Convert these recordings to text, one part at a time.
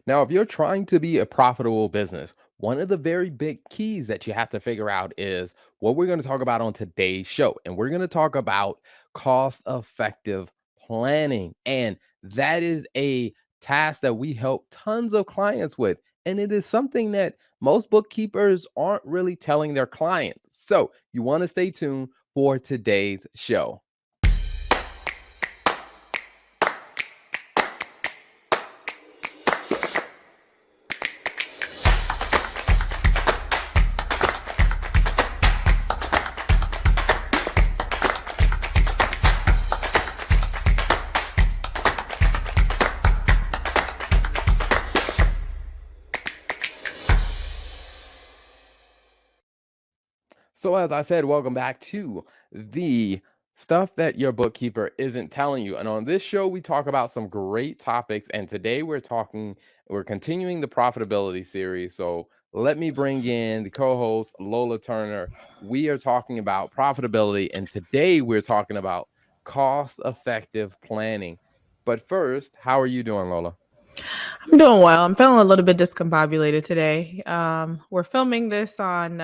Now, if you're trying to be a profitable business, one of the very big keys that you have to figure out is what we're going to talk about on today's show. And we're going to talk about cost effective planning. And that is a task that we help tons of clients with. And it is something that most bookkeepers aren't really telling their clients. So you want to stay tuned for today's show. So, as I said, welcome back to the stuff that your bookkeeper isn't telling you. And on this show, we talk about some great topics. And today we're continuing the profitability series. So, let me bring in the co host, Lola Turner. We are talking about profitability. And today we're talking about cost effective planning. But first, how are you doing, Lola? I'm doing well. I'm feeling a little bit discombobulated today. We're filming this on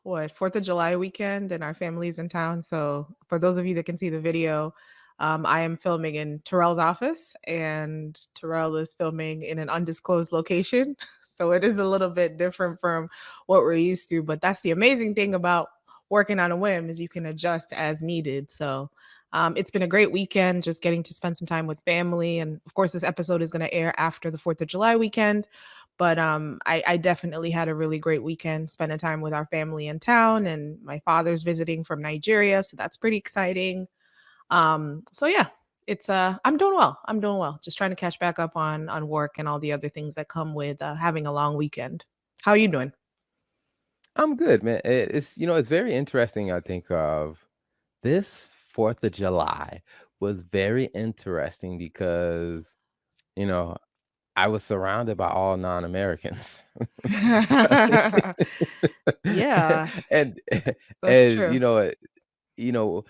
4th of July weekend, and our family's in town. So, for those of you that can see the video, I am filming in Terrell's office, and Terrell is filming in an undisclosed location. So, it is a little bit different from what we're used to. But that's the amazing thing about working on a whim is you can adjust as needed. So, it's been a great weekend, just getting to spend some time with family. And of course, this episode is going to air after the 4th of July weekend. But I definitely had a really great weekend spending time with our family in town. And my father's visiting from Nigeria. So that's pretty exciting. So yeah, I'm doing well. I'm doing well. Just trying to catch back up on work and all the other things that come with having a long weekend. How are you doing? I'm good, man. It's very interesting. I think of this 4th of July was very interesting because, you know, I was surrounded by all non-Americans. Yeah, And that's and, true. you know,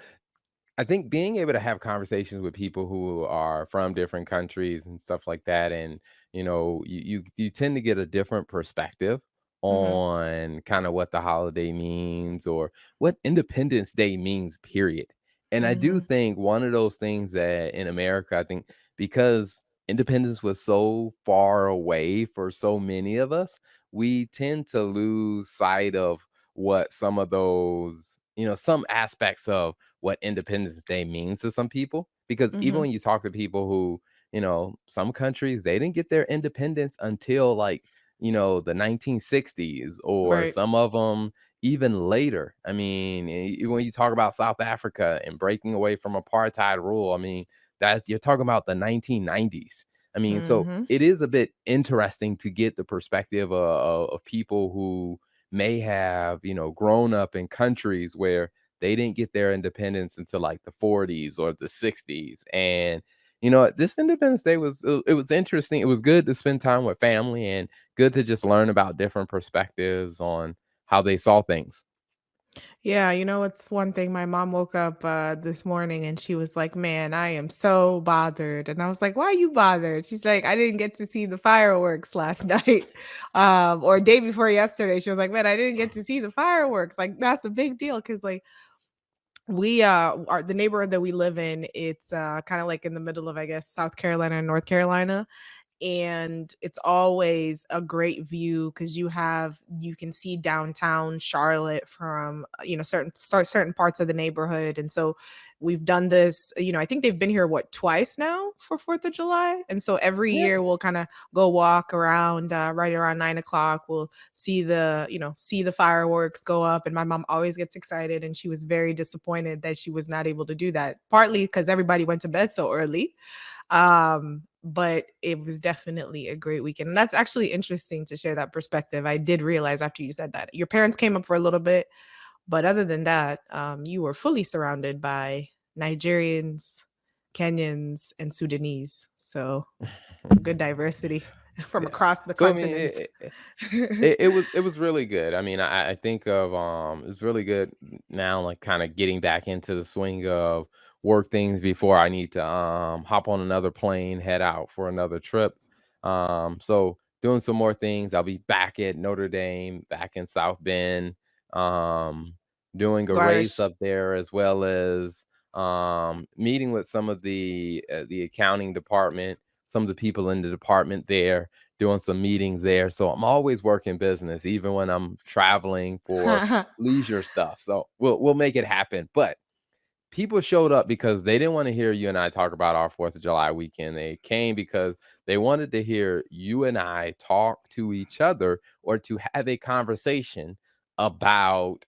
I think being able to have conversations with people who are from different countries and stuff like that, and you tend to get a different perspective Hmm. on kind of what the holiday means or what Independence Day means, period. And I do Hmm. think one of those things that in America, I think because independence was so far away for so many of us, we tend to lose sight of what some of those, some aspects of what Independence Day means to some people. Because even Hmm. when you talk to people who, some countries, they didn't get their independence until like, the 1960s, or Right. some of them even later. I mean, when you talk about South Africa and breaking away from apartheid rule, I mean, you're talking about the 1990s. I mean, so Hmm. it is a bit interesting to get the perspective of people who may have, grown up in countries where they didn't get their independence until like the 40s or the 60s. And this Independence Day it was interesting. It was good to spend time with family and good to just learn about different perspectives on how they saw things. Yeah, it's one thing. My mom woke up this morning and she was like, "Man, I am so bothered." And I was like, "Why are you bothered?" She's like, "I didn't get to see the fireworks last night, or day before yesterday." She was like, "Man, I didn't get to see the fireworks. Like that's a big deal because like we are the neighborhood that we live in. It's kind of like in the middle of I guess South Carolina and North Carolina, and it's always a great view because you can see downtown Charlotte from certain parts of the neighborhood. And so we've done this, I think they've been here twice now for 4th of July. And so every Yeah. year we'll kind of go walk around right around 9 o'clock. We'll see the fireworks go up, and my mom always gets excited, and she was very disappointed that she was not able to do that, partly because everybody went to bed so early. But it was definitely a great weekend. And that's actually interesting to share that perspective. I did realize after you said that your parents came up for a little bit, but other than that, you were fully surrounded by Nigerians, Kenyans, and Sudanese. So good diversity from Yeah. across the So I mean, continents. it was really good. I mean, I think of it's really good now, like kind of getting back into the swing of work things before I need to hop on another plane, head out for another trip. So doing some more things. I'll be back at Notre Dame, back in South Bend, um, doing a race Gosh. up there, as well as meeting with some of the accounting department, some of the people in the department there, doing some meetings there. So I'm always working business, even when I'm traveling for leisure stuff. So we'll make it happen. But people showed up because they didn't want to hear you and I talk about our 4th of July weekend. They came because they wanted to hear you and I talk to each other, or to have a conversation about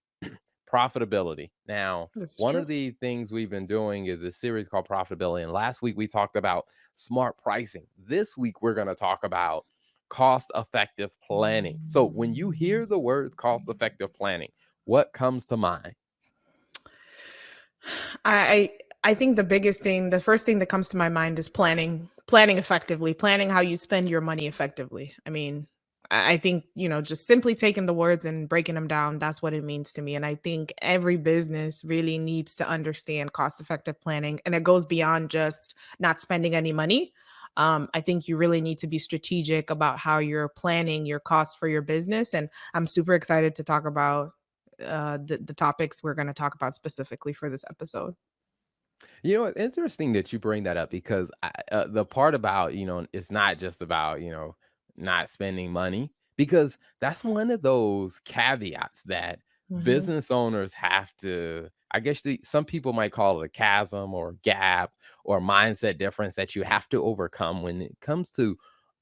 profitability. Now, This is one true. of the things we've been doing is a series called Profitability. And last week we talked about smart pricing. This week we're going to talk about cost effective planning. So when you hear the words cost effective planning, what comes to mind? I I think the first thing that comes to my mind is planning effectively, planning how you spend your money effectively. I mean, I think, just simply taking the words and breaking them down, that's what it means to me. And I think every business really needs to understand cost effective planning. And it goes beyond just not spending any money. I think you really need to be strategic about how you're planning your costs for your business. And I'm super excited to talk about the topics we're going to talk about specifically for this episode. You know, it's interesting that you bring that up, because the part about, it's not just about, not spending money, because that's one of those caveats that Mhm, business owners have to, I guess some people might call it a chasm or gap or mindset difference that you have to overcome when it comes to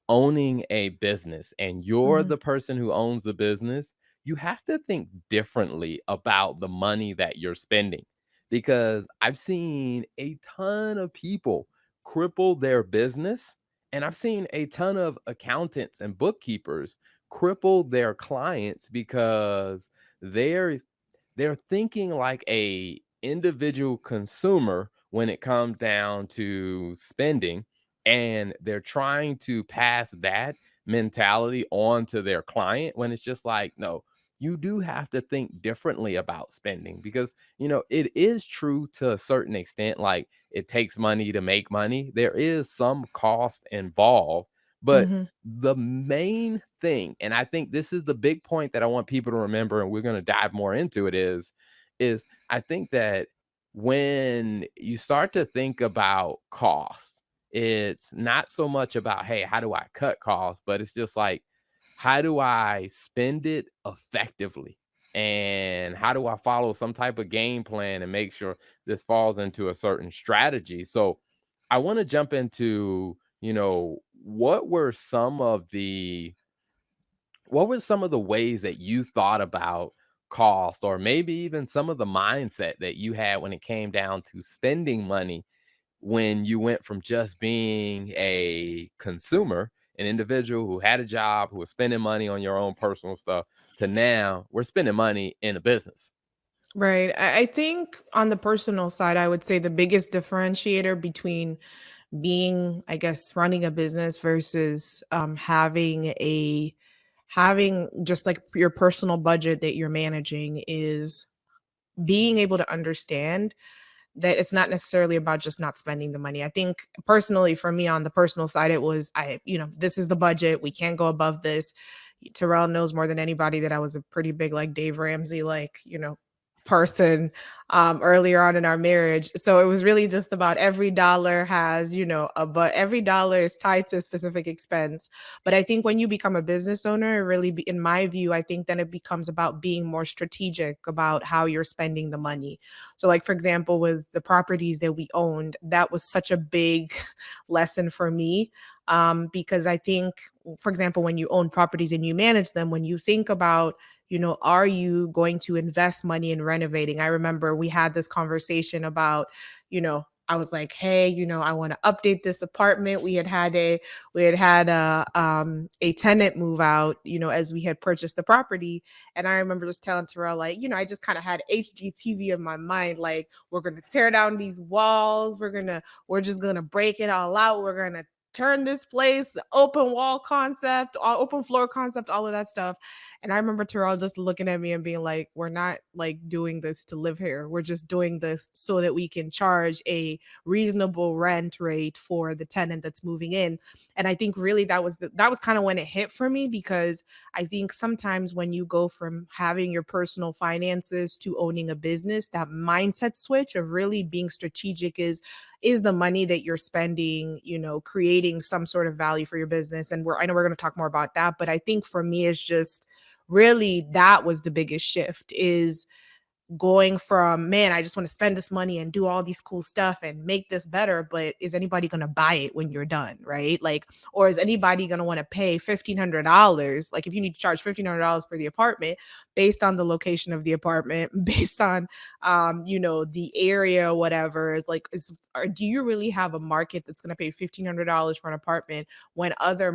owning a business and you're mhm, the person who owns the business. You have to think differently about the money that you're spending, because I've seen a ton of people cripple their business, and I've seen a ton of accountants and bookkeepers cripple their clients because they're they're thinking like a individual consumer when it comes down to spending, and they're trying to pass that mentality on to their client, when it's just like, no, you do have to think differently about spending, because it is true to a certain extent, like it takes money to make money. There is some cost involved, but mhm. the main thing, and I think this is the big point that I want people to remember, and we're going to dive more into it, is I think that when you start to think about costs, it's not so much about, hey, how do I cut costs, but it's just like, how do I spend it effectively? And how do I follow some type of game plan and make sure this falls into a certain strategy? So I want to jump into, what were some of the ways that you thought about cost, or maybe even some of the mindset that you had when it came down to spending money, when you went from just being a consumer, an individual who had a job, who was spending money on your own personal stuff, to now we're spending money in a business? Right. I think on the personal side, I would say the biggest differentiator between being, I guess, running a business versus having just like your personal budget that you're managing is being able to understand that it's not necessarily about just not spending the money. I think personally for me on the personal side, it was this is the budget. We can't go above this. Terrell knows more than anybody that I was a pretty big like Dave Ramsey, like, person earlier on in our marriage. So it was really just about every dollar has, but every dollar is tied to a specific expense. But I think when you become a business owner, in my view, I think then it becomes about being more strategic about how you're spending the money. So, like, for example, with the properties that we owned, that was such a big lesson for me. Because I think, for example, when you own properties and you manage them, when you think about, are you going to invest money in renovating? I remember we had this conversation about, I was like, hey, I want to update this apartment. We had had a tenant move out, as we had purchased the property. And I remember just telling Terrell, like, I just kind of had HGTV in my mind, like, we're gonna tear down these walls, we're just gonna break it all out, we're gonna turn this place open wall concept, open floor concept, all of that stuff. And I remember Terrell just looking at me and being like, we're not like doing this to live here. We're just doing this so that we can charge a reasonable rent rate for the tenant that's moving in. And I think really that was kind of when it hit for me, because I think sometimes when you go from having your personal finances to owning a business, that mindset switch of really being strategic is the money that you're spending, creating some sort of value for your business. And I know we're going to talk more about that, but I think for me it's just really that was the biggest shift, is going from, man, I just want to spend this money and do all these cool stuff and make this better, but is anybody going to buy it when you're done, right? Like, or is anybody going to want to pay $1,500? Like, if you need to charge $1,500 for the apartment, based on the location of the apartment, based on the area, whatever, is like, or do you really have a market that's going to pay $1,500 for an apartment when other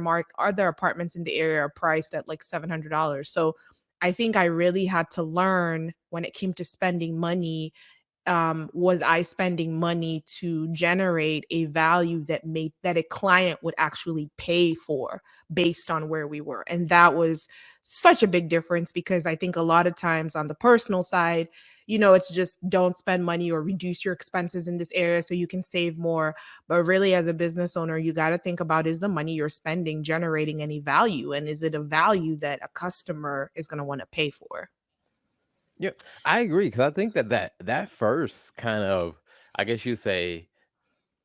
apartments in the area are priced at like $700? So I think I really had to learn when it came to spending money. Was I spending money to generate a value that a client would actually pay for based on where we were? And that was such a big difference, because I think a lot of times on the personal side, it's just don't spend money or reduce your expenses in this area so you can save more. But really, as a business owner, you got to think about, is the money you're spending generating any value? And is it a value that a customer is going to want to pay for? Yeah, I agree because I think that first kind of, I guess you say,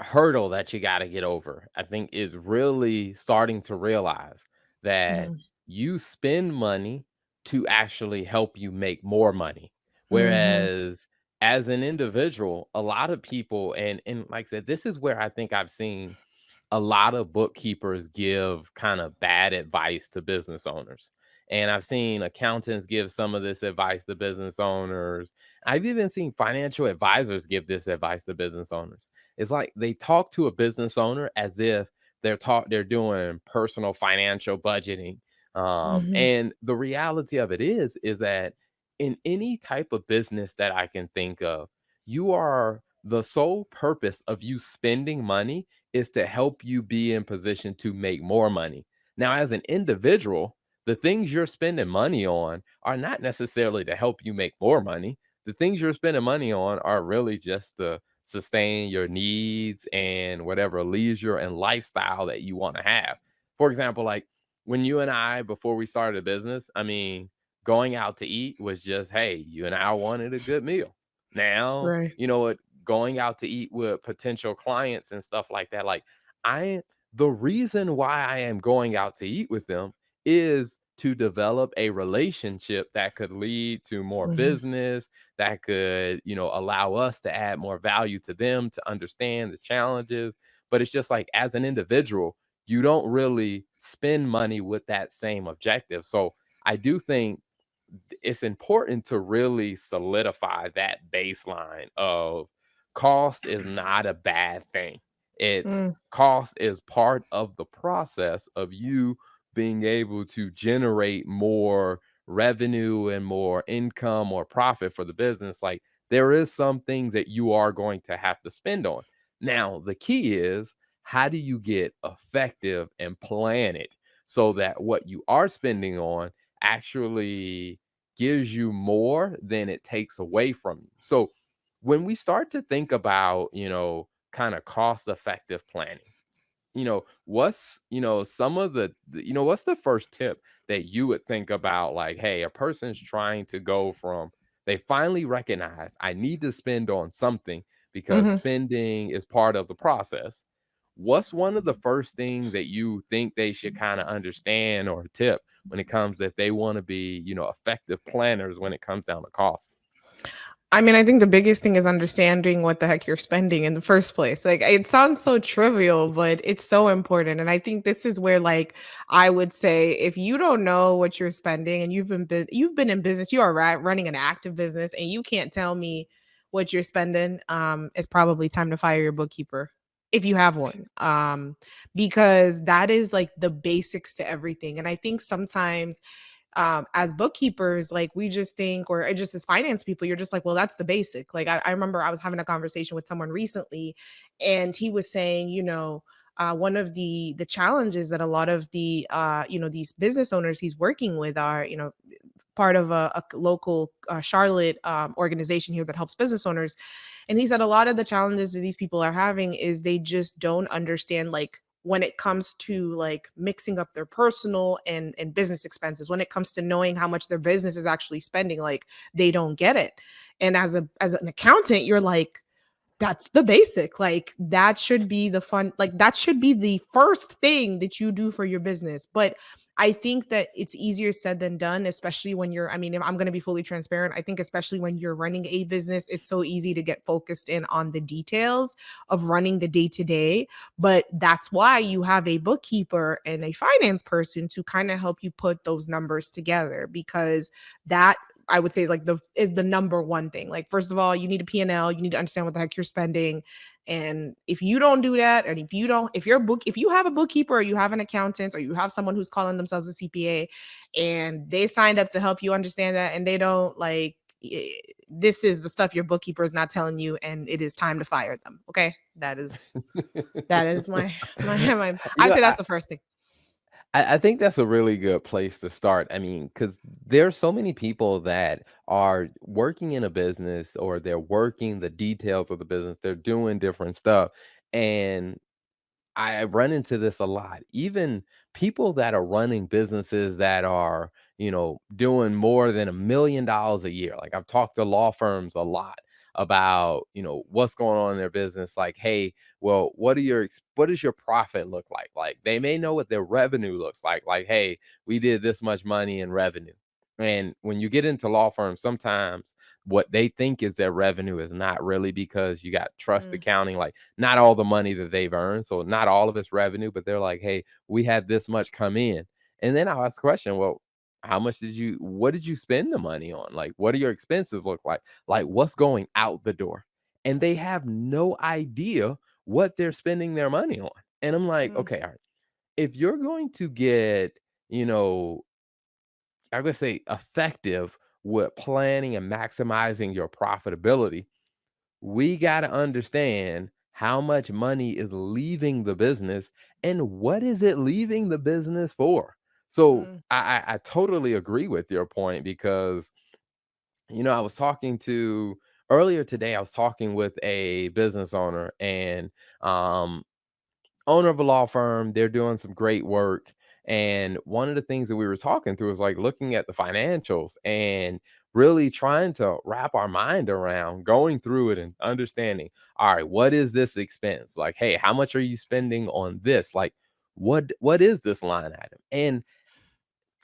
hurdle that you got to get over, I think, is really starting to realize that Mm-hmm. you spend money to actually help you make more money. Mm-hmm. Whereas as an individual, a lot of people, and like I said, this is where I think I've seen a lot of bookkeepers give kind of bad advice to business owners. And I've seen accountants give some of this advice to business owners. I've even seen financial advisors give this advice to business owners. It's like they talk to a business owner as if they're doing personal financial budgeting. Mm-hmm. And the reality of it is that in any type of business that I can think of, you are the sole purpose of you spending money is to help you be in position to make more money. Now, as an individual, the things you're spending money on are not necessarily to help you make more money. The things you're spending money on are really just to sustain your needs and whatever leisure and lifestyle that you want to have. For example, like when you and I, before we started a business, I mean, going out to eat was just, hey, you and I wanted a good meal. Now, Right. you know what? Going out to eat with potential clients and stuff like that. Like, I, the reason why I am going out to eat with them is to develop a relationship that could lead to more Mm-hmm. business, that could, allow us to add more value to them, to understand the challenges. But it's just like, as an individual, you don't really spend money with that same objective. So I do think it's important to really solidify that baseline of cost is not a bad thing. It's Mm. cost is part of the process of you being able to generate more revenue and more income or profit for the business. Like, there is some things that you are going to have to spend on. Now, the key is, how do you get effective and plan it so that what you are spending on actually gives you more than it takes away from you. So when we start to think about, kind of cost effective planning, what's, some of what's the first tip that you would think about? Like, hey, a person's trying to go from, they finally recognize I need to spend on something because Mhm. spending is part of the process. What's one of the first things that you think they should kind of understand or tip when it comes, if they want to be, effective planners when it comes down to cost? I mean, I think the biggest thing is understanding what the heck you're spending in the first place. Like, it sounds so trivial, but it's so important. And I think this is where, like, I would say, if you don't know what you're spending and you've been in business, you are running an active business, and you can't tell me what you're spending, it's probably time to fire your bookkeeper if you have one. Because that is like the basics to everything. And I think sometimes as bookkeepers, like, we just think, or just as finance people, you're just like, well, that's the basic. Like, I remember I was having a conversation with someone recently, and he was saying, one of the challenges that a lot of the these business owners he's working with are, part of a local Charlotte organization here that helps business owners. And he said a lot of the challenges that these people are having is they just don't understand, like, when it comes to like mixing up their personal and business expenses, when it comes to knowing how much their business is actually spending, like they don't get it. And as an accountant, you're like, that's the basic. Like that should be the fun, like that should be the first thing that you do for your business. But I think that it's easier said than done, especially when you're, I mean, if I'm going to be fully transparent, I think especially when you're running a business, it's so easy to get focused in on the details of running the day to day. But that's why you have a bookkeeper and a finance person to kind of help you put those numbers together, because that, I would say, is like the number one thing. Like, first of all, you need a P&L, you need to understand what the heck you're spending. And if you don't do that, and if you have a bookkeeper, or you have an accountant, or you have someone who's calling themselves a CPA and they signed up to help you understand that, and they don't, like, this is the stuff your bookkeeper is not telling you, and it is time to fire them. Okay. That is my You I'd know, say that's the first thing. I think that's a really good place to start. I mean, because there are so many people that are working in a business or they're working the details of the business, they're doing different stuff. And I run into this a lot. Even people that are running businesses that are, doing more than $1 million a year. Like I've talked to law firms a lot about, what's going on in their business. Like, hey, well, what does your profit look like? Like they may know what their revenue looks like. Like, hey, we did this much money in revenue. And when you get into law firms, sometimes what they think is their revenue is not really, because you got trust Mm, accounting, like not all the money that they've earned. So not all of it's revenue, but they're like, hey, we had this much come in. And then I'll ask the question, well, what did you spend the money on? Like, what do your expenses look like? Like, what's going out the door? And they have no idea what they're spending their money on. And I'm like, mm, okay, all right. If you're going to get, you know, I'm gonna say effective with planning and maximizing your profitability, we got to understand how much money is leaving the business and what is it leaving the business for. So mm, I totally agree with your point because I was talking to earlier today. I was talking with a business owner and um owner of a law firm. They're doing some great work. And one of the things that we were talking through is like looking at the financials and really trying to wrap our mind around going through it and understanding, all right, what is this expense? Like, hey, how much are you spending on this? Like, what is this line item? And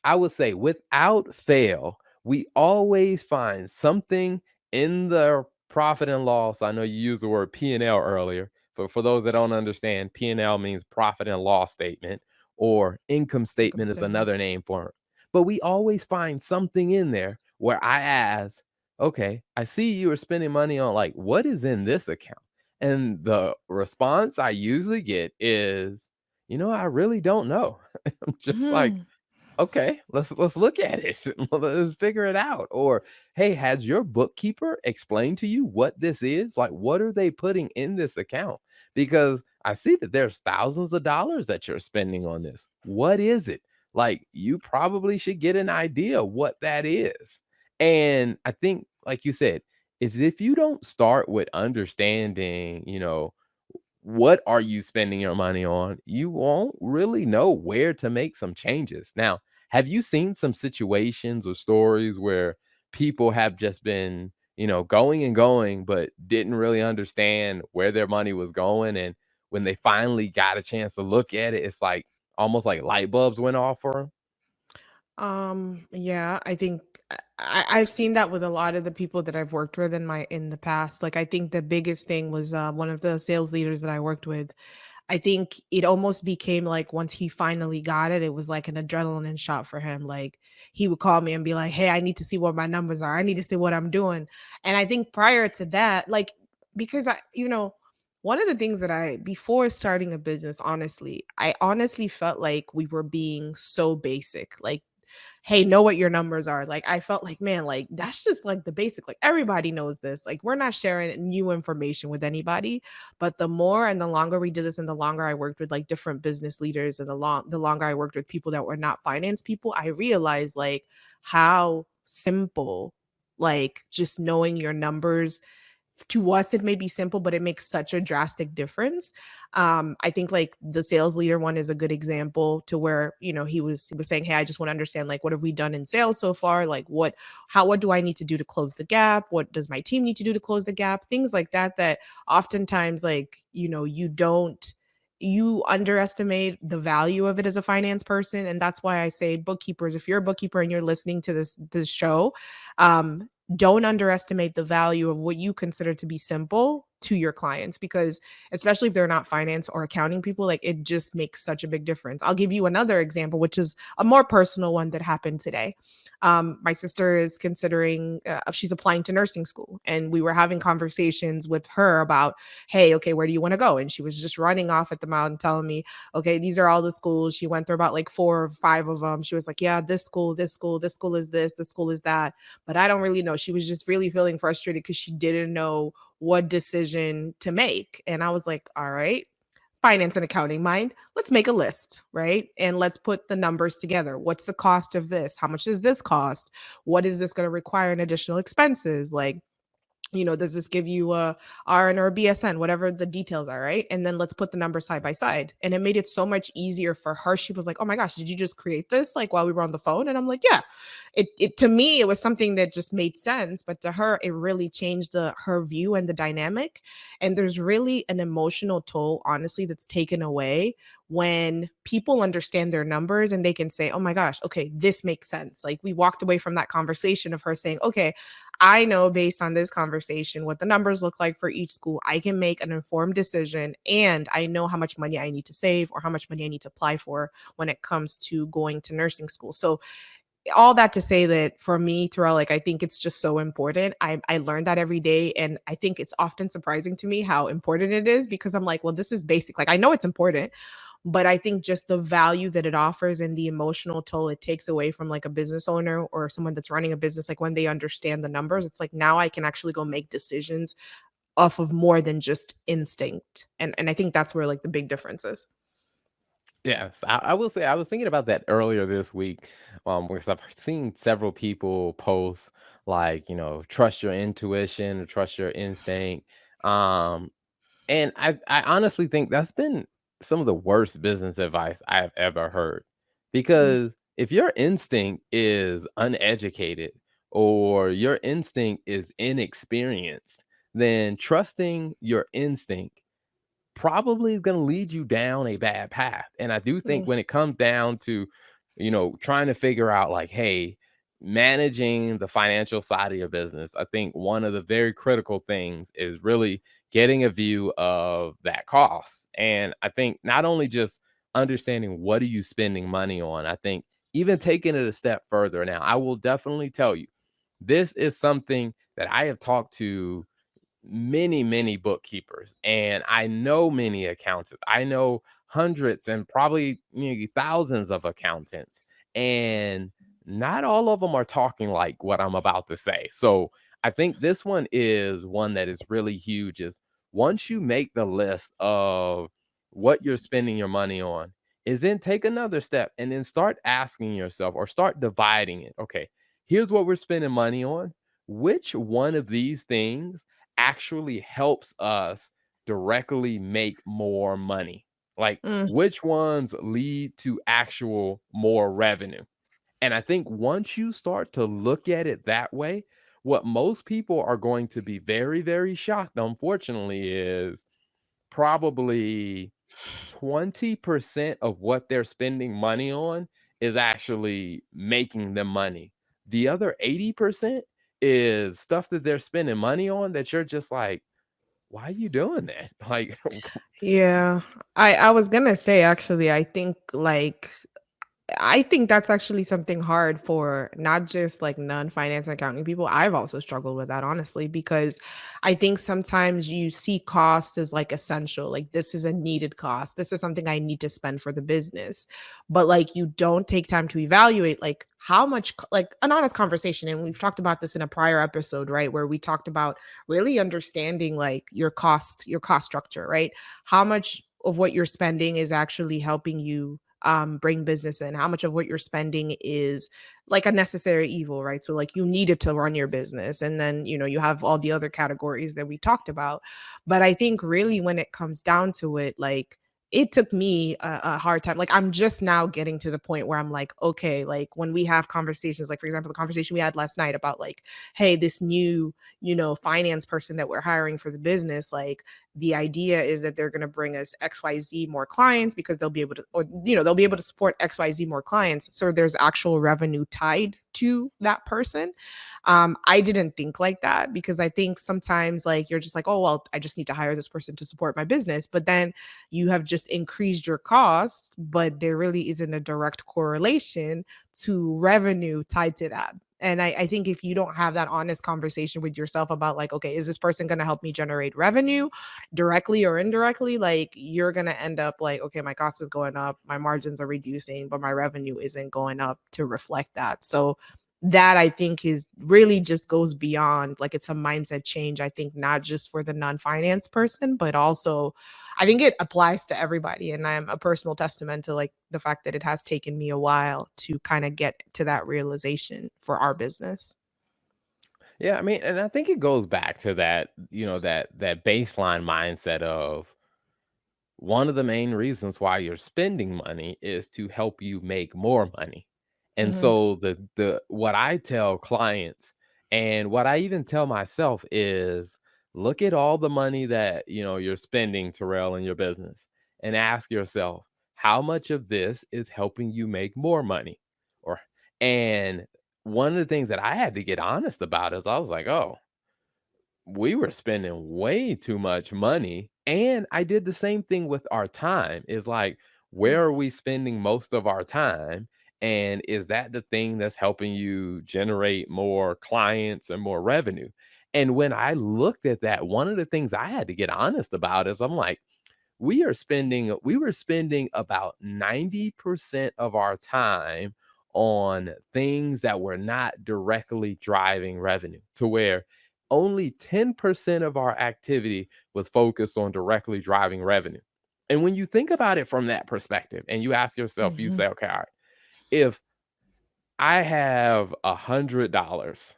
I would say without fail, we always find something in the profit and loss. I know you used the word P&L earlier, but for those that don't understand, P&L means profit and loss statement, or income income statement is statement. another name for it. But we always find something in there where I ask, okay, I see you are spending money on, like, what is in this account? And the response I usually get is, I really don't know. I'm just like, Mhm. okay, let's look at it. Let's figure it out. Or, hey, has your bookkeeper explained to you what this is? Like, what are they putting in this account? Because I see that there's thousands of dollars that you're spending on this. What is it? Like, you probably should get an idea what that is. And I think, like you said, if you don't start with understanding, what are you spending your money on, you won't really know where to make some changes. Now, have you seen some situations or stories where people have just been, going and going, but didn't really understand where their money was going? And when they finally got a chance to look at it, it's like almost like light bulbs went off for them. Yeah, I think I've seen that with a lot of the people that I've worked with in the past. Like, I think the biggest thing was one of the sales leaders that I worked with. I think it almost became like once he finally got it, it was like an adrenaline shot for him. Like, he would call me and be like, "Hey, I need to see what my numbers are. I need to see what I'm doing." And I think prior to that, like, because one of the things that before starting a business, honestly, I honestly felt like we were being so basic. Like, hey, know what your numbers are. Like I felt like, man, like that's just like the basic. Like everybody knows this. Like we're not sharing new information with anybody. But the more and the longer we did this, and the longer I worked with like different business leaders, and the longer I worked with people that were not finance people, I realized like how simple, like just knowing your numbers, to us it may be simple, but it makes such a drastic difference. I think like the sales leader one is a good example, to where he was saying, hey, I just want to understand, like, what have we done in sales so far, like what do I need to do to close the gap, what does my team need to do to close the gap, things like that, that oftentimes, like, you underestimate the value of it as a finance person. And that's why I say, bookkeepers, if you're a bookkeeper and you're listening to this show, um don't underestimate the value of what you consider to be simple to your clients, because especially if they're not finance or accounting people, like it just makes such a big difference. I'll give you another example, which is a more personal one that happened today. My sister is considering, she's applying to nursing school, and we were having conversations with her about, hey, okay, where do you want to go? And she was just running off at the mouth and telling me, okay, these are all the schools. She went through about like 4 or 5 of them. She was like, yeah, this school, this school, this school is this school is that, but I don't really know. She was just really feeling frustrated because she didn't know what decision to make. And I was like, all right, finance and accounting mind, let's make a list, right? And let's put the numbers together. What's the cost of this? How much does this cost? What is this going to require in additional expenses? Like, does this give you a RN or a BSN, whatever the details are, right? And then let's put the numbers side by side. And it made it so much easier for her. She was like, oh my gosh, did you just create this like while we were on the phone? And I'm like, yeah. It to me, it was something that just made sense. But to her, it really changed her view and the dynamic. And there's really an emotional toll, honestly, that's taken away when people understand their numbers and they can say, oh my gosh, okay, this makes sense. Like we walked away from that conversation of her saying, okay, I know based on this conversation what the numbers look like for each school. I can make an informed decision, and I know how much money I need to save or how much money I need to apply for when it comes to going to nursing school. So all that to say that for me, Terrell, like I think it's just so important. I learned that every day, and I think it's often surprising to me how important it is, because I'm like, well, this is basic. Like I know it's important, but I think just the value that it offers and the emotional toll it takes away from like a business owner or someone that's running a business, like when they understand the numbers, it's like now I can actually go make decisions off of more than just instinct. And I think that's where like the big difference is. Yes, I will say I was thinking about that earlier this week, because I've seen several people post like, trust your intuition or trust your instinct. Um, and I honestly think that's been some of the worst business advice I've ever heard. Mm, Because if your instinct is uneducated or your instinct is inexperienced, then trusting your instinct probably is going to lead you down a bad path. And I do think mm, when it comes down to, trying to figure out like, hey, managing the financial side of your business, I think one of the very critical things is really getting a view of that cost. And I think not only just understanding what are you spending money on, I think even taking it a step further. Now, I will definitely tell you, this is something that I have talked to many, many bookkeepers, and I know many accountants. I know hundreds and probably thousands of accountants, and not all of them are talking like what I'm about to say. So I think this one is one that is really huge. Is once you make the list of what you're spending your money on, is then take another step and then start asking yourself or start dividing it. Okay, here's what we're spending money on. Which one of these things actually helps us directly make more money? Like, mm. which ones lead to actual more revenue? And I think once you start to look at it that way, what most people are going to be very, very shocked, unfortunately, is probably 20% of what they're spending money on is actually making them money. The other 80% is stuff that they're spending money on that you're just like, why are you doing that? Like, Yeah. I was gonna say, actually, I think like I think that's actually something hard for not just like non-finance and accounting people. I've also struggled with that, honestly, because I think sometimes you see cost as like essential, like this is a needed cost. This is something I need to spend for the business. But like you don't take time to evaluate like how much like an honest conversation. And we've talked about this in a prior episode, right? Where we talked about really understanding like your cost structure, right? How much of what you're spending is actually helping you bring business in, how much of what you're spending is like a necessary evil, right? So like you need it to run your business. And then, you have all the other categories that we talked about. But I think really when it comes down to it, like it took me a hard time. Like I'm just now getting to the point where I'm like, okay, like when we have conversations, like for example, the conversation we had last night about like, hey, this new, finance person that we're hiring for the business, like the idea is that they're going to bring us XYZ more clients because they'll be able to, or, they'll be able to support XYZ more clients. So there's actual revenue tied to that person. I didn't think like that because I think sometimes like you're just like, oh, well, I just need to hire this person to support my business. But then you have just increased your costs, but there really isn't a direct correlation to revenue tied to that. And I think if you don't have that honest conversation with yourself about like, okay, is this person going to help me generate revenue directly or indirectly? Like you're going to end up like, okay, my cost is going up, my margins are reducing, but my revenue isn't going up to reflect that. So that I think is really just goes beyond like it's a mindset change. I think not just for the non-finance person, but also I think it applies to everybody. And I'm a personal testament to like the fact that it has taken me a while to kind of get to that realization for our business. Yeah, I mean, and I think it goes back to that, that baseline mindset of one of the main reasons why you're spending money is to help you make more money. And Mhm, so the what I tell clients and what I even tell myself is look at all the money that, you're spending, Terrell, in your business and ask yourself, how much of this is helping you make more money? Or and one of the things that I had to get honest about is I was like, "Oh, we were spending way too much money." And I did the same thing with our time. Is like, mm, where are we spending most of our time? And is that the thing that's helping you generate more clients and more revenue? And when I looked at that, one of the things I had to get honest about is I'm like, we were spending about 90% of our time on things that were not directly driving revenue, to where only 10% of our activity was focused on directly driving revenue. And when you think about it from that perspective and you ask yourself, you mhm, say, okay, all right, if I have $100,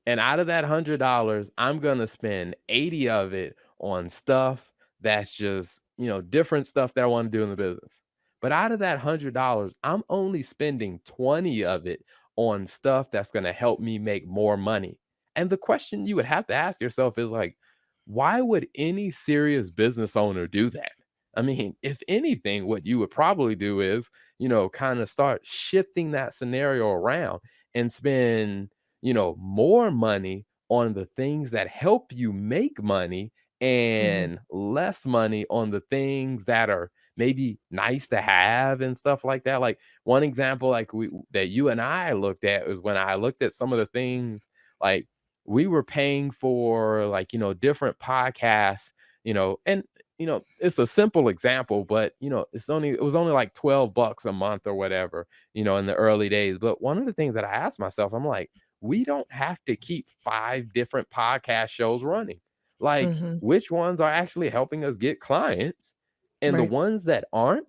and out of that $100, I'm gonna spend 80 of it on stuff that's just, different stuff that I wanna do in the business. But out of that $100, I'm only spending 20 of it on stuff that's gonna help me make more money. And the question you would have to ask yourself is like, why would any serious business owner do that? I mean, if anything, what you would probably do is, kind of start shifting that scenario around and spend, more money on the things that help you make money mhm, and less money on the things that are maybe nice to have and stuff like that. Like one example, like that you and I looked at was when I looked at some of the things like we were paying for like, different podcasts, and it's a simple example, but it was only like 12 bucks a month or whatever, in the early days. But one of the things that I asked myself, I'm like, we don't have to keep 5 different podcast shows running. Like, mhm, which ones are actually helping us get clients? And the right. ones that aren't,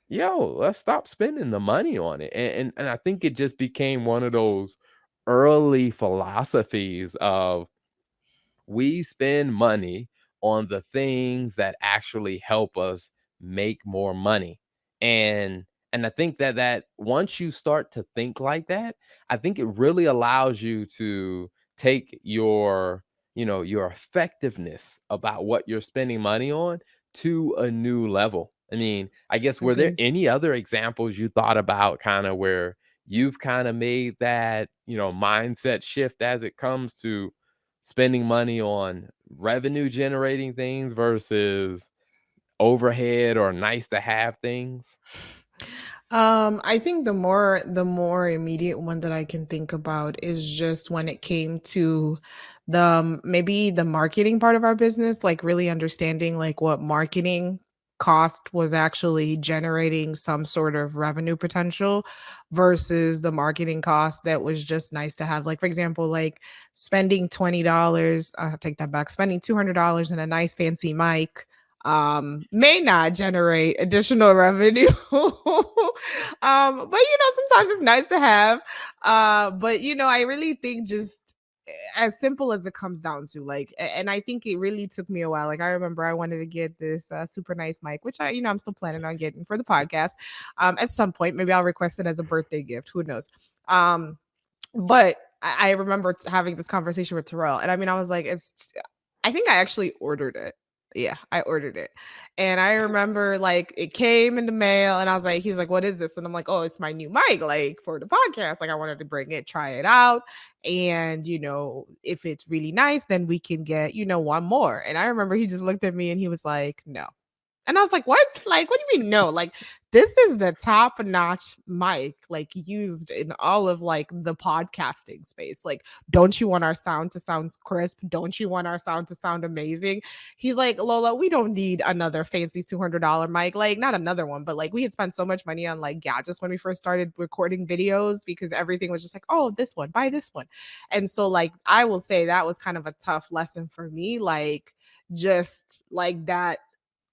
let's stop spending the money on it. And I think it just became one of those early philosophies of we spend money on the things that actually help us make more money. And I think that once you start to think like that, I think it really allows you to take your effectiveness about what you're spending money on to a new level. I mean, I guess were there Agreed. any other examples you thought about kind of where you've kind of made that, mindset shift as it comes to spending money on revenue generating things versus overhead or nice to have things? I think the more immediate one that I can think about is just when it came to maybe the marketing part of our business, like really understanding like what marketing cost was actually generating some sort of revenue potential versus the marketing cost that was just nice to have. Like for example, like spending $20, I'll take that back, spending $200 in a nice fancy mic may not generate additional revenue. But sometimes it's nice to have. But I really think just as simple as it comes down to like, and I think it really took me a while. Like I remember I wanted to get this super nice mic, which I'm still planning on getting for the podcast. At some point, maybe I'll request it as a birthday gift. Who knows? But I remember having this conversation with Terrell, and I mean, I was like, I think I actually ordered it. Yeah, I ordered it. And I remember like it came in the mail, and I was like, he's like, what is this? And I'm like, oh, it's my new mic, like for the podcast. Like, I wanted to bring it, try it out. And, if it's really nice, then we can get, one more. And I remember he just looked at me and he was like, no. And I was like, what? Like, what do you mean no? Like, this is the top notch mic, like used in all of like the podcasting space. Like, don't you want our sound to sound crisp? Don't you want our sound to sound amazing? He's like, Lola, we don't need another fancy $200 mic. Like, not another one, but like we had spent so much money on like gadgets when we first started recording videos because everything was just like, oh, this one, buy this one. And so, like, I will say that was kind of a tough lesson for me. Like, just like that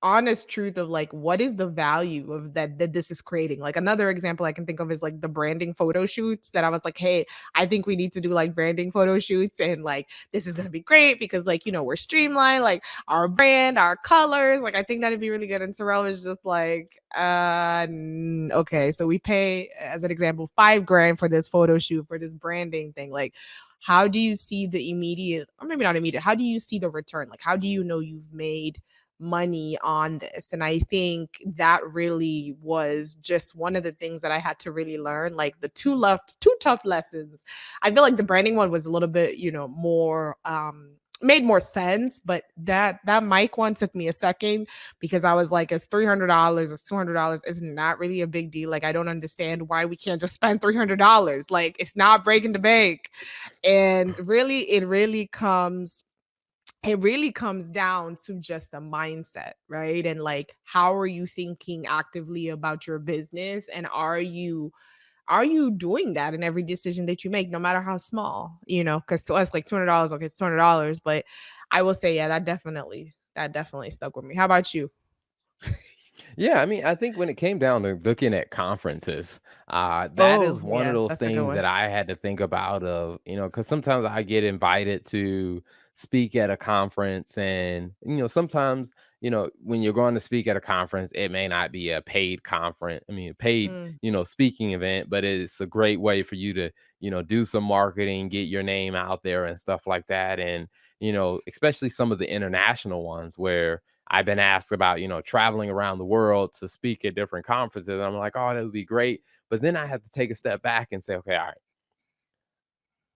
honest truth of like what is the value of that this is creating. Like another example I can think of is like the branding photo shoots that I was like, hey, I think we need to do like branding photo shoots, and like this is going to be great because like we're streamlined, like our brand, our colors, like I think that'd be really good. And Terrell was just like, okay, so we pay, as an example, 5 grand for this photo shoot for this branding thing. Like, how do you see the immediate, or maybe not immediate, how do you see the return? Like, how do you know you've made money on this? And I think that really was just one of the things that I had to really learn. Like the two tough lessons. I feel like the branding one was a little bit, more made more sense, but that mic one took me a second because I was like, it's $300, it's $200, is not really a big deal. Like I don't understand why we can't just spend $300. Like it's not breaking the bank. And really, it really comes down to just a mindset, right? And like, how are you thinking actively about your business? And are you doing that in every decision that you make, no matter how small, because to us, like $200, okay, it's $200. But I will say, yeah, that definitely stuck with me. How about you? Yeah, I mean, I think when it came down to looking at conferences, that is Oh, one of yeah, those that's a good things one. that I had to think about of, because sometimes I get invited to speak at a conference and, sometimes, when you're going to speak at a conference, it may not be a paid conference. I mean, a paid, Mm, speaking event, but it's a great way for you to, do some marketing, get your name out there and stuff like that. And, especially some of the international ones where I've been asked about, traveling around the world to speak at different conferences. I'm like, oh, that would be great. But then I have to take a step back and say, okay, all right,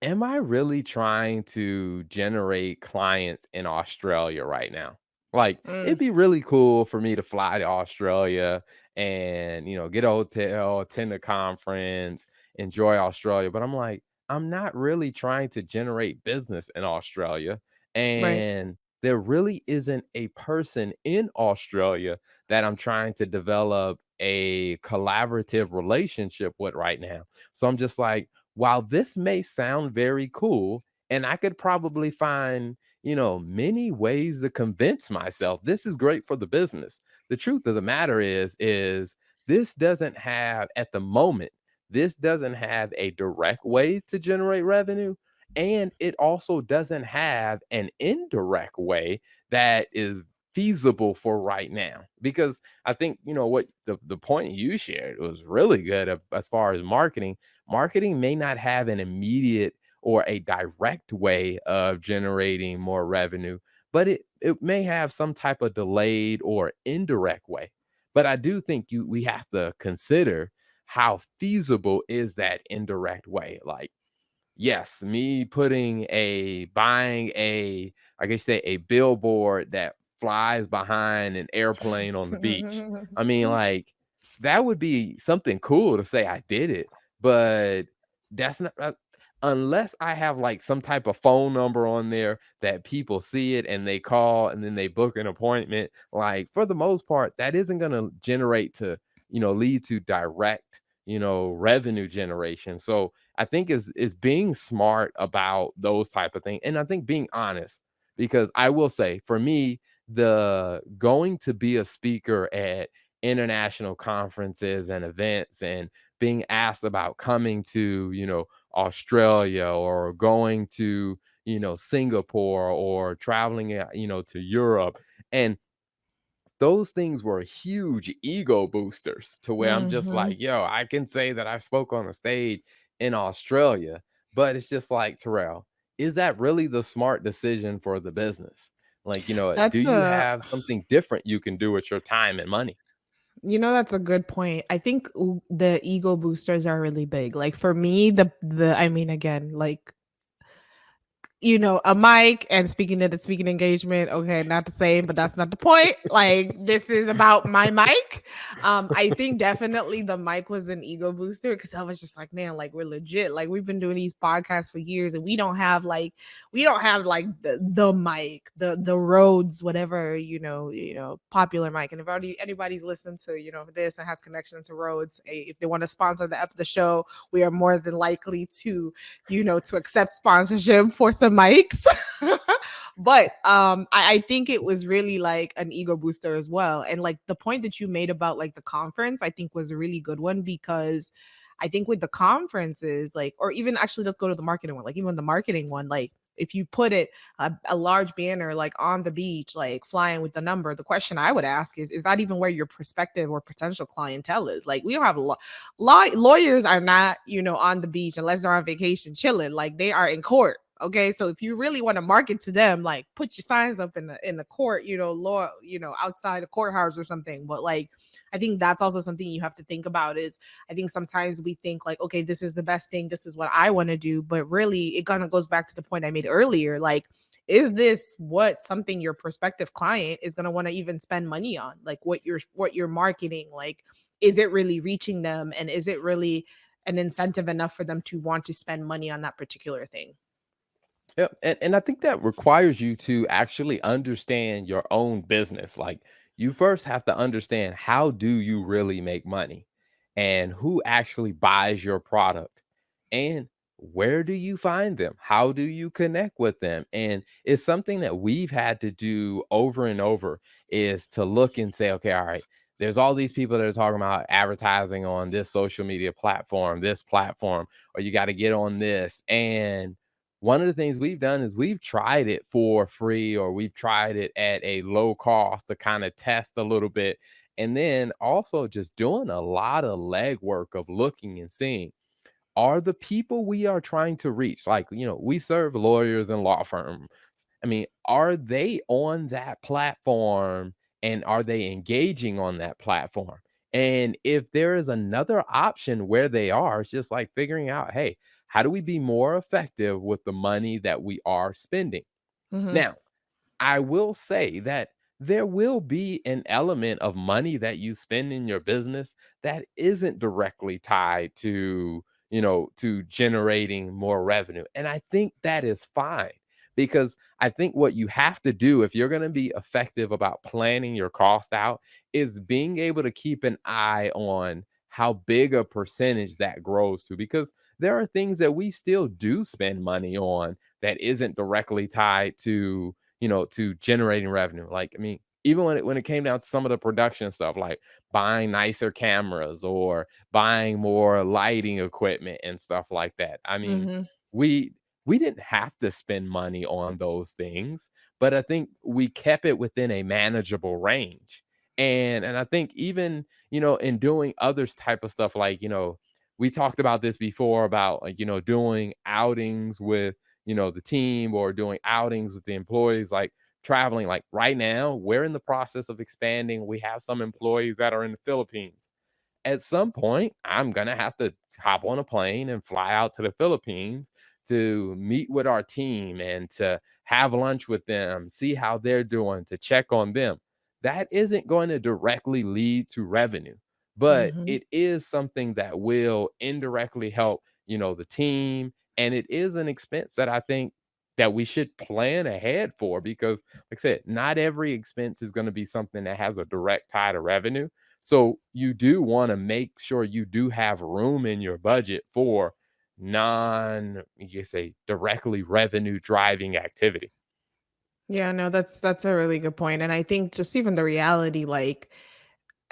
am I really trying to generate clients in Australia right now? Like, mm, it'd be really cool for me to fly to Australia and, get a hotel, attend a conference, enjoy Australia. But I'm like, I'm not really trying to generate business in Australia. right. And there really isn't a person in Australia that I'm trying to develop a collaborative relationship with right now. So I'm just like, while this may sound very cool, and I could probably find, many ways to convince myself this is great for the business. The truth of the matter is this doesn't have at the moment, this doesn't have a direct way to generate revenue. And it also doesn't have an indirect way that is feasible for right now. Because I think, what the point you shared was really good as far as marketing may not have an immediate or a direct way of generating more revenue, but it may have some type of delayed or indirect way. But I do think we have to consider how feasible is that indirect way. Like, yes, me buying I guess say a billboard that flies behind an airplane on the beach. I mean, like, that would be something cool to say I did it, but that's not unless I have like some type of phone number on there that people see it and they call and then they book an appointment. Like for the most part, that isn't going to generate to, lead to direct, revenue generation. So I think is being smart about those type of things. And I think being honest, because I will say for me, the going to be a speaker at international conferences and events and being asked about coming to, Australia or going to, Singapore or traveling, to Europe. And those things were huge ego boosters to where I'm just Mhm. like, yo, I can say that I spoke on a stage in Australia, but it's just like, Terrell, is that really the smart decision for the business? Like, do That's you a have something different you can do with your time and money? that's a good point. I think the ego boosters are really big. Like for me, the I mean, again, like a mic and speaking at the speaking engagement. Okay, not the same, but that's not the point. Like this is about my mic. I think definitely the mic was an ego booster because I was just like, man, like we're legit. Like we've been doing these podcasts for years and we don't have like the mic, the Rhodes, whatever, popular mic. And if already anybody's listened to, this and has connection to Rhodes, if they want to sponsor the show, we are more than likely to to accept sponsorship for some mics. But I think it was really like an ego booster as well. And like the point that you made about like the conference, I think was a really good one because I think with the conferences, like, or even actually, let's go to the marketing one. Like, even the marketing one, like, if you put it a large banner like on the beach, like flying with the number, the question I would ask is that even where your prospective or potential clientele is? Like, we don't have a lot. Lawyers are not, on the beach unless they're on vacation chilling. Like they are in court. Okay, so if you really want to market to them, like put your signs up in the court, law, outside the courthouse or something. But like, I think that's also something you have to think about. Is I think sometimes we think like, okay, this is the best thing, this is what I want to do, but really, it kind of goes back to the point I made earlier. Like, is this what something your prospective client is going to want to even spend money on? Like what you're marketing, like is it really reaching them, and is it really an incentive enough for them to want to spend money on that particular thing? Yep, and I think that requires you to actually understand your own business. Like, you first have to understand how do you really make money and who actually buys your product and where do you find them? How do you connect with them? And it's something that we've had to do over and over is to look and say, okay, all right, there's all these people that are talking about advertising on this social media platform, this platform, or you got to get on this. And one of the things we've done is we've tried it for free or we've tried it at a low cost to kind of test a little bit. And then also just doing a lot of legwork of looking and seeing are the people we are trying to reach, like, we serve lawyers and law firms. I mean, are they on that platform and are they engaging on that platform? And if there is another option where they are, it's just like figuring out, hey, how do we be more effective with the money that we are spending? Hmm. Now, I will say that there will be an element of money that you spend in your business that isn't directly tied to generating more revenue. And I think that is fine because I think what you have to do if you're going to be effective about planning your cost out is being able to keep an eye on how big a percentage that grows to because there are things that we still do spend money on that isn't directly tied to generating revenue. Like, I mean, even when it came down to some of the production stuff, like buying nicer cameras or buying more lighting equipment and stuff like that. I mean, Hmm. we we didn't have to spend money on those things, but I think we kept it within a manageable range. And I think even, in doing others type of stuff like, we talked about this before about like, doing outings with the team or doing outings with the employees, like traveling. Like right now, we're in the process of expanding. We have some employees that are in the Philippines. At some point, I'm gonna have to hop on a plane and fly out to the Philippines to meet with our team and to have lunch with them, see how they're doing, to check on them. That isn't going to directly lead to revenue, but Mhm. it is something that will indirectly help, the team. And it is an expense that I think that we should plan ahead for because, like I said, not every expense is going to be something that has a direct tie to revenue. So you do want to make sure you do have room in your budget for you say directly revenue driving activity. Yeah, no, that's a really good point, and I think just even the reality, like,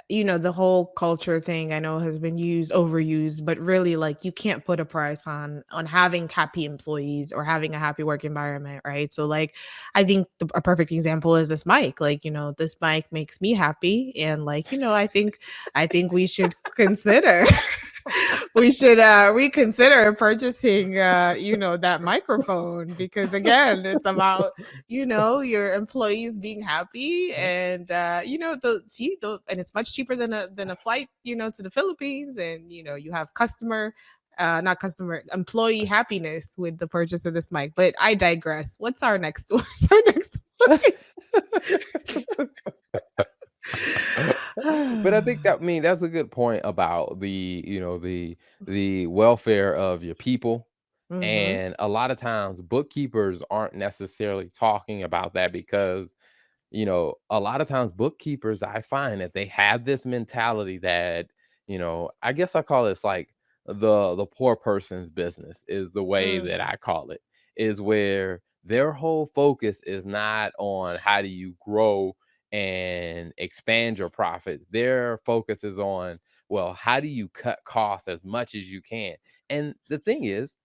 the whole culture thing I know has been overused, but really, like, you can't put a price on having happy employees or having a happy work environment, right? So, like, I think a perfect example is this mic. Like, this mic makes me happy, and like, I think we should consider we should reconsider purchasing that microphone because again, it's about your employees being happy Mhm. and and it's much cheaper than a flight to the Philippines, and you have not customer employee happiness with the purchase of this mic. But I digress. What's our next what's our next But I think one? that I mean that's a good point about the welfare of your people. Mhm. And a lot of times bookkeepers aren't necessarily talking about that because a lot of times bookkeepers, I find that they have this mentality that, I guess I call this like the poor person's business is the way Mm. that I call it, is where their whole focus is not on how do you grow and expand your profits. Their focus is on, well, how do you cut costs as much as you can? And the thing is,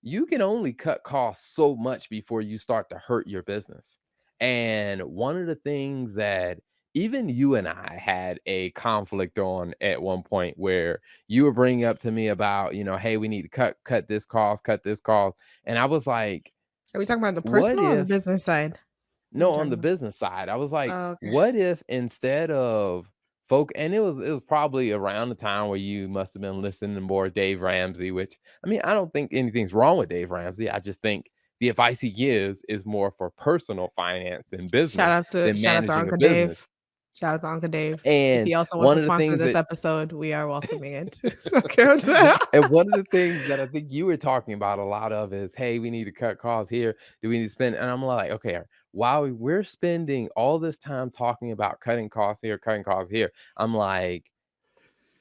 you can only cut costs so much before you start to hurt your business. And one of the things that even you and I had a conflict on at one point where you were bringing up to me about, hey, we need to cut this cost, cut this cost. And I was like, Are we talking about the what personal or the if business side? What are no, you on talking the about? business side, I was like, Oh, okay. what if instead of folk and it was probably around the time where you must have been listening to more Dave Ramsey, which I mean, I don't think anything's wrong with Dave Ramsey. I just think the advice he gives is more for personal finance and Shout business out to than shout out to managing a Uncle Dave. business. Shout out to Uncle Dave. If And he also wants one to of the sponsor things this that episode, we are welcoming it. Okay. and one of the things that I think you were talking about a lot of is, hey, we need to cut costs here. Do we need to spend? And I'm like, okay, while we're spending all this time talking about cutting costs here, I'm like,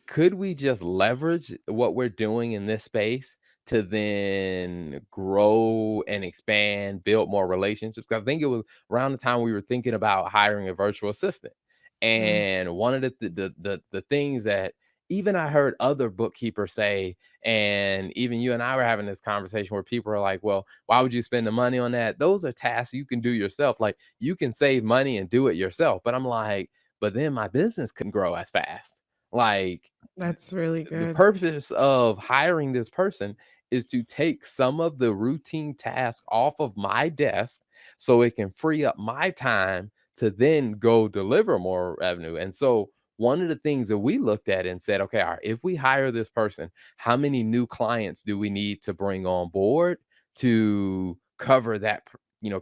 could we just leverage what we're doing in this space to then grow and expand, build more relationships? 'Cause I think it was around the time we were thinking about hiring a virtual assistant. Mm. And one of the things that even I heard other bookkeepers say, and even you and I were having this conversation where people are like, well, why would you spend the money on that? Those are tasks you can do yourself. Like you can save money and do it yourself. But I'm like, but then my business couldn't grow as fast. Like That's really the good. purpose of hiring this person is to take some of the routine tasks off of my desk so it can free up my time to then go deliver more revenue. And so one of the things that we looked at and said, okay, all right, if we hire this person, how many new clients do we need to bring on board to cover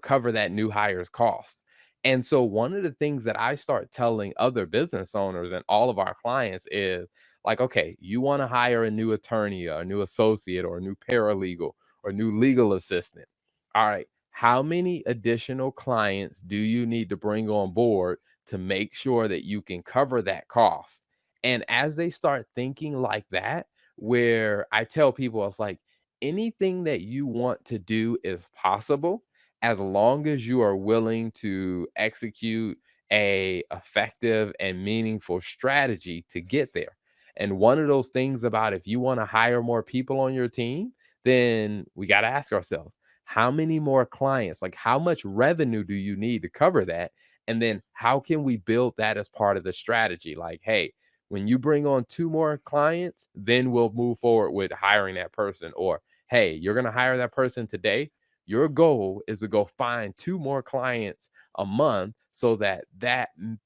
cover that new hire's cost? And so one of the things that I start telling other business owners and all of our clients is like, okay, you want to hire a new attorney or a new associate or a new paralegal or a new legal assistant. All right, how many additional clients do you need to bring on board to make sure that you can cover that cost? And as they start thinking like that, where I tell people, it's like anything that you want to do is possible as long as you are willing to execute a effective and meaningful strategy to get there. And one of those things about if you want to hire more people on your team, then we got to ask ourselves, how many more clients, like how much revenue do you need to cover that? And then how can we build that as part of the strategy? Like, hey, when you bring on two more clients, then we'll move forward with hiring that person. Or, hey, you're going to hire that person today. Your goal is to go find two more clients a month so that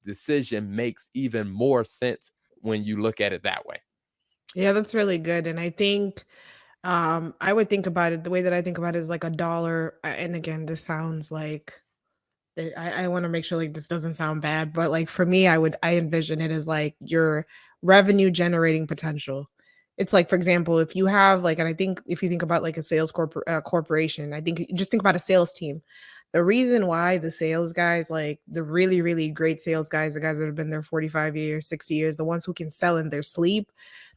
decision makes even more sense when you look at it that way. Yeah, that's really good, and I think, I would think about it the way that I think about it is like a dollar, and again, this sounds like I wanna make sure, like, this doesn't sound bad, but, like, for me, I envision it as, like, you're revenue generating potential. It's like, for example, if you have like, and I think if you think about like a corporation, I think just think about a sales team. The reason why the sales guys, like the really, really great sales guys, the guys that have been there 45 years, 60 years, the ones who can sell in their sleep,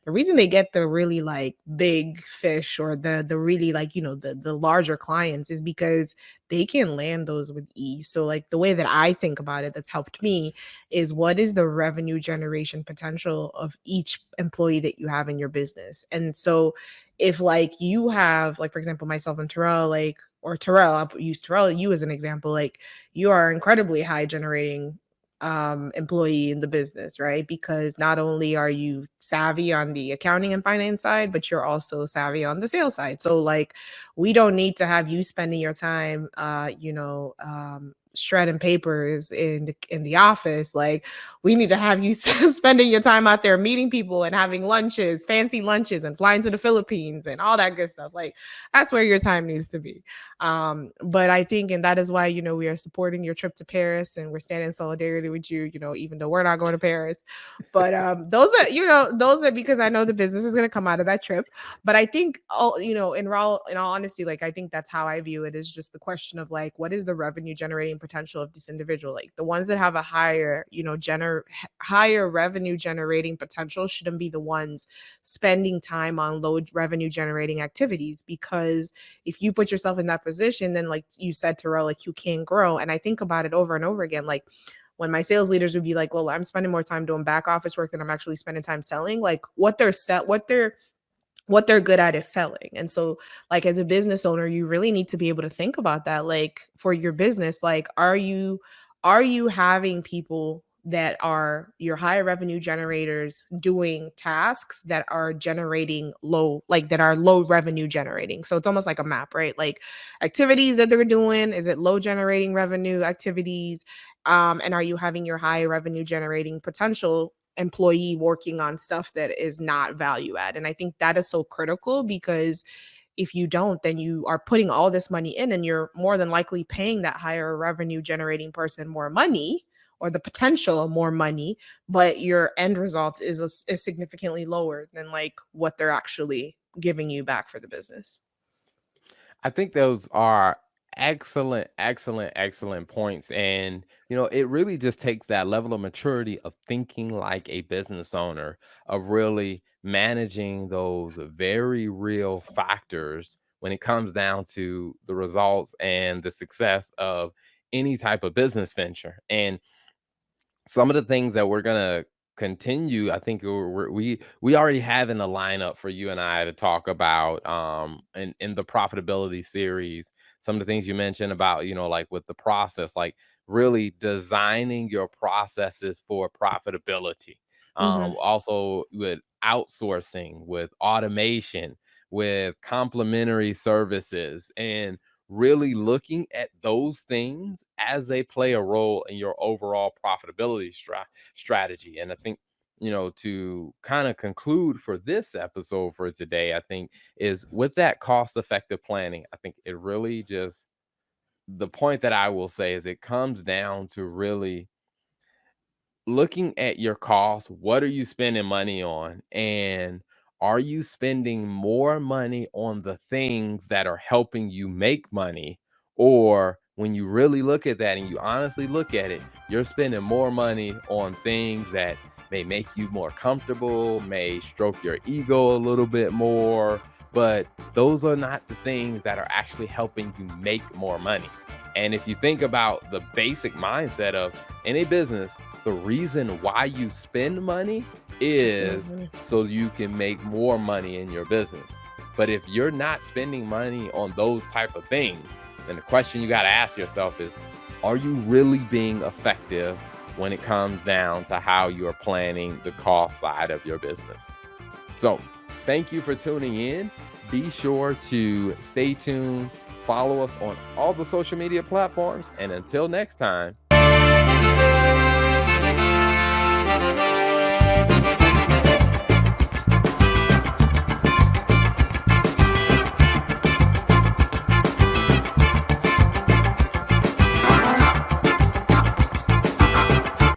the reason they get the really like big fish or the really like, the larger clients is because they can land those with ease. So like the way that I think about it that's helped me is what is the revenue generation potential of each employee that you have in your business. And so if like you have like, for example, myself and Terrell, like, or Terrell, I'll use Terrell, you as an example, like you are incredibly high generating employee in the business, right? Because not only are you savvy on the accounting and finance side, but you're also savvy on the sales side. So like we don't need to have you spending your time shredding papers in the office. Like we need to have you spending your time out there meeting people and having lunches, fancy lunches, and flying to the Philippines and all that good stuff. Like that's where your time needs to be. But I think, and that is why, we are supporting your trip to Paris and we're standing in solidarity with you, even though we're not going to Paris. But those are because I know the business is going to come out of that trip. But I think in all honesty, like I think that's how I view it, is just the question of like, what is the revenue generating potential of this individual? Like the ones that have a higher, higher revenue generating potential shouldn't be the ones spending time on low revenue generating activities, because if you put yourself in that position, then like you said, Terrell, like you can't grow. And I think about it over and over again, like when my sales leaders would be like, well, I'm spending more time doing back office work than I'm actually spending time selling, like what they're good at is selling. And so like as a business owner, you really need to be able to think about that. Like for your business, like are you having people that are your high revenue generators doing tasks that are generating low, like that are low revenue generating? So it's almost like a map, right? Like activities that they're doing, is it low generating revenue activities? And are you having your high revenue generating potential employee working on stuff that is not value add? And I think that is so critical, because if you don't, then you are putting all this money in and you're more than likely paying that higher revenue generating person more money, or the potential of more money, but your end result is significantly lower than like what they're actually giving you back for the business. I think those are excellent, excellent, excellent points. And, it really just takes that level of maturity of thinking like a business owner, of really managing those very real factors when it comes down to the results and the success of any type of business venture. And some of the things that we're gonna continue, I think we already have in the lineup for you and I to talk about in the profitability series. Some of the things you mentioned about, like with the process, like really designing your processes for profitability. Hmm. Also with outsourcing, with automation, with complementary services, and really looking at those things as they play a role in your overall profitability strategy. And I think, to kind of conclude for this episode for today, I think is with that cost effective planning, I think it really just, the point that I will say is it comes down to really looking at your costs. What are you spending money on? And are you spending more money on the things that are helping you make money? Or when you really look at that and you honestly look at it, you're spending more money on things that may make you more comfortable, may stroke your ego a little bit more, but those are not the things that are actually helping you make more money. And if you think about the basic mindset of any business, the reason why you spend money Just to make is money. so you can make more money in your business. But if you're not spending money on those type of things, then the question you got to ask yourself is, are you really being effective when it comes down to how you're planning the cost side of your business? So thank you for tuning in. Be sure to stay tuned, follow us on all the social media platforms, and until next time,